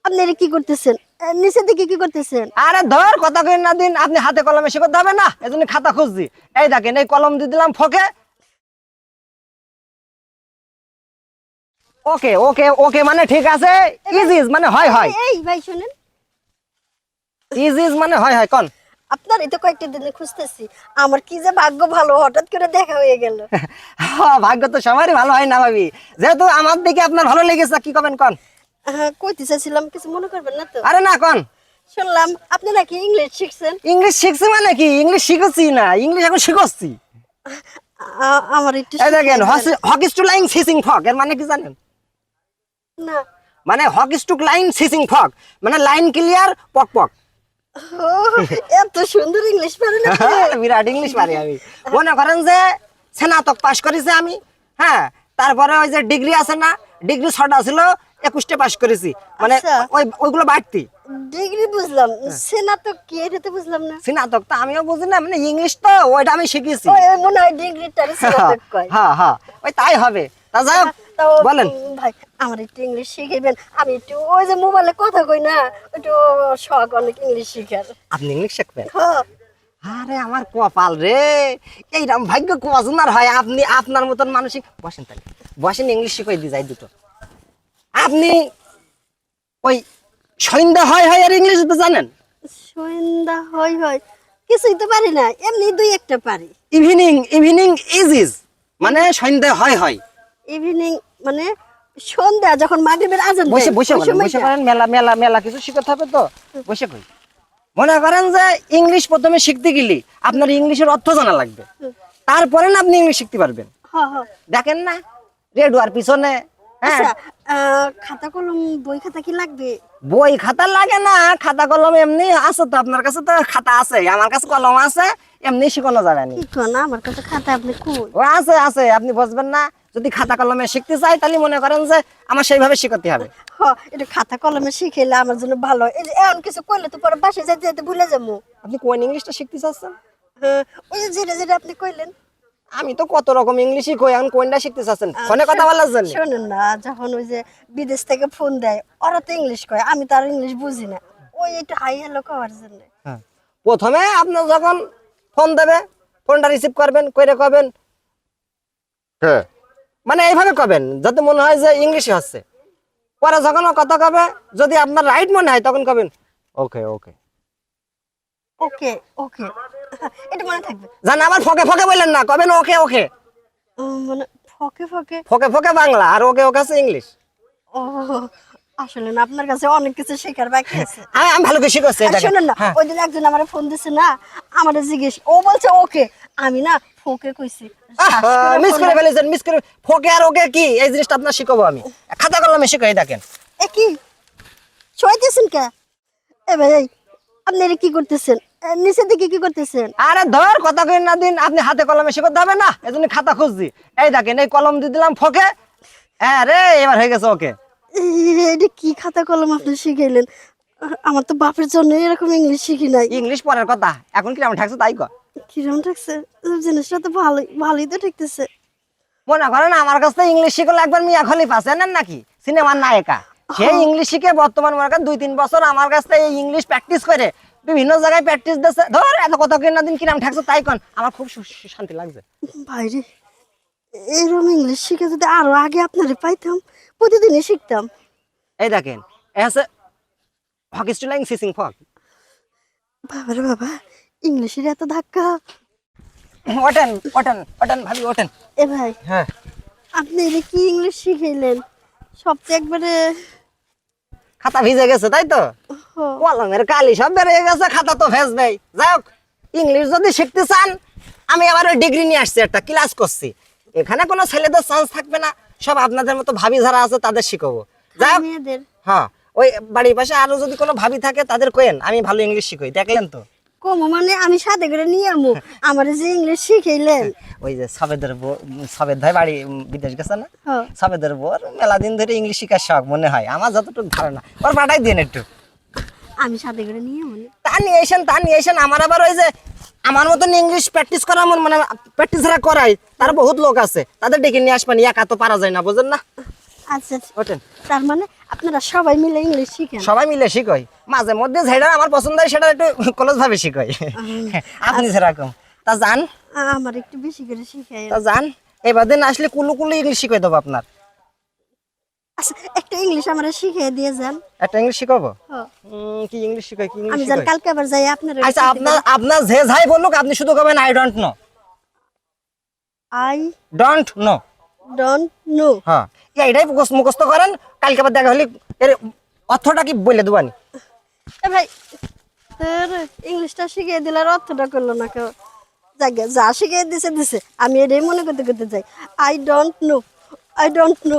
আপনারা কি করতেছেন? নিচের দিকে কি করতেছেন? আরে ধর কথা কই না দিন, আপনি হাতে কলমে শিখতে হবে না, এজন্য খাতা খুঁজছি। এই দেখেন, এই কলম দিয়ে দিলাম ফকে। ওকে ওকে ওকে মানে ঠিক আছে, ইজ ইজ মানে হয় হয়, এই ভাই শুনেন, ইজ ইজ মানে হয় হয় কোন। আপনার এই তো কয়েকটা দিনে খুঁজতেছি, আমার কি যে ভাগ্য ভালো, হঠাৎ করে দেখা হয়ে গেল। ভাগ্য তো সবারই ভালো হয় না ভাবি, যেহেতু আমার দিকে আপনার ভালো লেগেছে, কি করবেন কোন। কইতে চাইছিলাম, কিছু মনে করবেন না তো? আরে না কোন। শুনলাম আপনি নাকি ইংলিশ শিখছেন। ইংলিশ শিখছি মানে কি, ইংলিশ শিখছি না, ইংলিশ এখন শিখছি। আমার একটু এই দেখেন, শিখাইবেন? হক ইজ টু লাইং সিসিং ফক এর মানে কি জানেন? না। মানে হক ইজ টু লাইন সিসিং ফক মানে লাইন ক্লিয়ার পক পক। ও, এত সুন্দর ইংলিশ পারেন আপনি? বিরাট ইংলিশ পারি আমি। মনে করেন যে স্নাতক পাশ করেছি আমি, হ্যাঁ, তারপরে ওই যে ডিগ্রি আছে না, ডিগ্রি 6টা ছিল, 21টে পাশ করেছি, মানে আচ্ছা। ওইগুলো বাড়তি। ডিগ্রি বুঝলাম, স্নাতক কি এটা তো বুঝলাম না। স্নাতক তো আমিও বুঝি না, মানে ইংলিশ তো ওইটা আমি শিখেছি। ওই মনে হয় ডিগ্রিটার স্নাতক কয়। হ্যাঁ হ্যাঁ, ওই তাই হবে। তা যাই হোক, তো বলেন। ভাই আমার একটু ইংলিশ শিখাইবেন, আমি একটু ওই যে মোবাইলে কথা কই না, একটু শখ অনেক ইংলিশ শিখার। আপনি ইংলিশ শিখবেন? হ্যাঁ। আরে আমার কপাল রে, এইরকম ভাগ্য কজনার হয়। আপনি আপনার মতন মানসিক, বসেন তাহলে, বসেন, ইংলিশ শিখাই দিয়ে যাই দুটো। আপনি ওই সন্ধ্যা হয় হয় আর ইংলিশ তো জানেন? সন্ধ্যা হয় হয় কিছুই তো পারি না, এমনি দুই একটা পারি। ইভিনিং, ইভিনিং ইজ ইজ মানে সন্ধ্যা হয় হয়। ইভিনিং মানে সন্ধ্যা যখন মাগরিবের আজান বসে দেয়, বসে ওই বলেন, বসে সময়টা। করেন, মেলা মেলা মেলা কিছু শিখতে হবে তো, বসে কই। মনে করেন যে ইংলিশ প্রথমে শিখতে গেলে আপনার ইংলিশের অর্থ জানা লাগবে, তারপরে না আপনি ইংলিশ শিখতে পারবেন। হ্যাঁ হ্যাঁ। দেখেন না রেডুয়ার পিছনে, হ্যাঁ, আচ্ছা, খাতা কলম বই খাতা কি লাগবে? বই খাতা লাগে না, খাতা কলম এমনি আছে তো, আপনার কাছে তো খাতা আছে, আমার কাছে কলম আছে, এমনি শিখানো যাবে না। কি না, আমার কাছে খাতা আপনি কই? ও আছে আছে, আপনি বুঝবেন না। যদি খাতা কলমে শিখতে চাই তাহলে মনে করেন যে আমার সেইভাবে শিখাতে হবে। একটু খাতা কলমে শিখাইলে আমার জন্য ভালো হয়। এই যে এমন কিছু কইলে তো পরে বাসায় যাইতে যাইতে ভুলে যাবো। আপনি কোন ইংলিশটা শিখতে চাচ্ছেন? ওই যে যেটা যেটা আপনি কইলেন। আমি তো কত রকম ইংলিশই কই, এখন কোনটা শিখতে চাচ্ছেন? ফোনে কথা বলার জন্য? শোনেন না, যখন ওই যে বিদেশ থেকে ফোন দেয়, ওরা তো ইংলিশ কয়, আমি তো আর ইংলিশ বুঝি না, ওই একটু হাই হ্যালো কওয়ার জন্য। হ্যাঁ, প্রথমে আপনার যখন ফোন দেবে, ফোনটা রিসিভ করবেন, কইরে কবেন হ্যাঁ, মানে এইভাবে কবেন যাতে মনে হয় যে ইংলিশে হচ্ছে। পরে যখন ও কথা কবে, যদি আপনার রাইট মনে হয় তখন কবেন ওকে ওকে। ওকে ওকে, এটা মনে থাকবে। জান, আবার ফকে ফকে বললেন না, কবেন ওকে ওকে। মানে ফকে ফকে। ফকে ফকে বাংলা আর ওকে ওকে আছে ইংলিশ। ও, আসলে না আপনার কাছে অনেক কিছু শেখার বাকি আছে। আমি ভালো করে শিখছি। আর শোনেন না, ওই দিন একজন আমার ফোন দিছে না, আমার জিজ্ঞেস, ও বলছে ওকে, আমি না ফোকে কইছি। মিস করে ফেলেছেন, মিস করে। ফকে আর ওকে কি, এই জিনিসটা আপনার শিখাবো আমি, খাতা কলমে শিখাই। দেখেন এ কি শোয়াইতেছেন কে? এ ভাই এই, আপনারা কি করতেছেন? নিচের দিকে কি করতেছেন? আরে ধর কথা কই না দিন, আপনি হাতে কলমে শিখাতে হবে না, এজন্য খাতা খুঁজছি। এই দেখেন, এই কলম দিয়ে দিলাম ফকে। হ্যাঁ রে, এবার হয়ে গেছে ওকে। এটা কি খাতা কলম আপনি শিখাইলেন? আমার তো বাপের জন্য এরকম ইংলিশ শিখি নাই। ইংলিশ পরের কথা, এখন কি আমার ঠাকছে তাই কর। কিরম ঠেকছে? জিনিসটা তো ভালোই ভালোই তো ঠেকতেছে। মনে করেন আমার কাছে ইংলিশ শিখলে একবার মিয়া খলিফা চেনেন নাকি, সিনেমার নায়িকা, সেই ইংলিশ শিখে বর্তমান মনে করেন 2-3 বছর আমার কাছে এই ইংলিশ প্র্যাকটিস করে বিভিন্ন জায়গায় প্র্যাকটিস দিচ্ছে। ধর এত কথা কেন দিন কিরাম ঠাকছে তাই কন, আমার খুব শান্তি লাগছে। ভাইরে, এরকম ইংলিশ শিখে যদি আরো আগে আপনারে পাইতাম, প্রতিদিনই শিখতাম। এই দেখেন, এ আছে হক ইজ টু লাইং সিসিং ফক। বাবারে বাবা, ইংলিশের এত ধাক্কা! ওঠেন ওঠেন ওঠেন ভাবি ওঠেন। এ ভাই, হ্যাঁ, আপনি এটা কি ইংলিশ শিখাইলেন? সব তো একবারে খাতা ভিজে গেছে তাই তো, কলমের কালি সব বেরিয়ে গেছে, খাতা তো ভেজ নেই। যাই হোক, ইংলিশ যদি শিখতে চান, আমি আবার ওই ডিগ্রি নিয়ে আসছি, একটা ক্লাস করছি। এখানে কোনো ছেলেদের চান্স থাকবে না, সব আপনাদের মতো ভাবি যারা আছে তাদের শিখাবো। যাই হোক, মেয়েদের। হ্যাঁ, ওই বাড়ির পাশে আরো যদি কোনো ভাবি থাকে তাদের কোয়েন, আমি ভালো ইংলিশ শিখাই, দেখলেন তো। কম মানে আমি সাথে করে নিয়ে আমু, আমার যে ইংলিশ শিখাইলেন। ওই যে সবেদের সবেদ ভাই বাড়ি বিদেশ গেছে না, হ্যাঁ। সবেদের বোর মেলা দিন ধরে ইংলিশ শিখার শখ মনে হয়, আমার যতটুকু ধারণা। ওর পাঠাই দিন একটু, আমি সাথে করে নিয়ে আমু। তা নিয়ে এসেন, তা নিয়ে এসেন। আমার আবার ওই যে আমার মতন ইংলিশ প্র্যাকটিস করা মানে প্র্যাকটিস যারা করাই, তার বহুত লোক আছে, তাদের ডেকে নিয়ে আসবেন, একা তো পারা যায় না, বুঝেন না। আচ্ছা আচ্ছা। ওঠেন। তার মানে আপনারা সবাই মিলে ইংলিশ শিখেন? সবাই মিলে শিখই, মাঝে মধ্যে যেটা আমার পছন্দ হয় সেটা একটু ক্লোজ ভাবে শিখই। আপনি যেরকম তা যান, আমার একটু বেশি করে শিখাই। তা যান, এবার দিন আসলে কুলু কুলু ইংলিশ শিখাই দেবো আপনার। আচ্ছা একটু ইংলিশ আমরা শিখিয়ে দিয়ে যান। একটা ইংলিশ শিখাবো? হ্যাঁ। কি ইংলিশ শিখাই, কি ইংলিশ আমি জান শিখাই? কালকে আবার যাই আপনার। আচ্ছা আপনার আপনার যে যাই বলুক আপনি শুধু কবেন I don't know. I don't know. Don't know. হ্যাঁ, এইটাই মুখস্থ করেন, কালকে আবার দেখা হলে এর অর্থটা কি বলে দেবানি। এ ভাই তোর ইংলিশটা শিখিয়ে দিলে আর অর্থটা করলো না কেউ। জায়গা যা শিখিয়ে দিছে দিছে, আমি এটাই মনে করতে করতে যাই। I don't know, I don't know.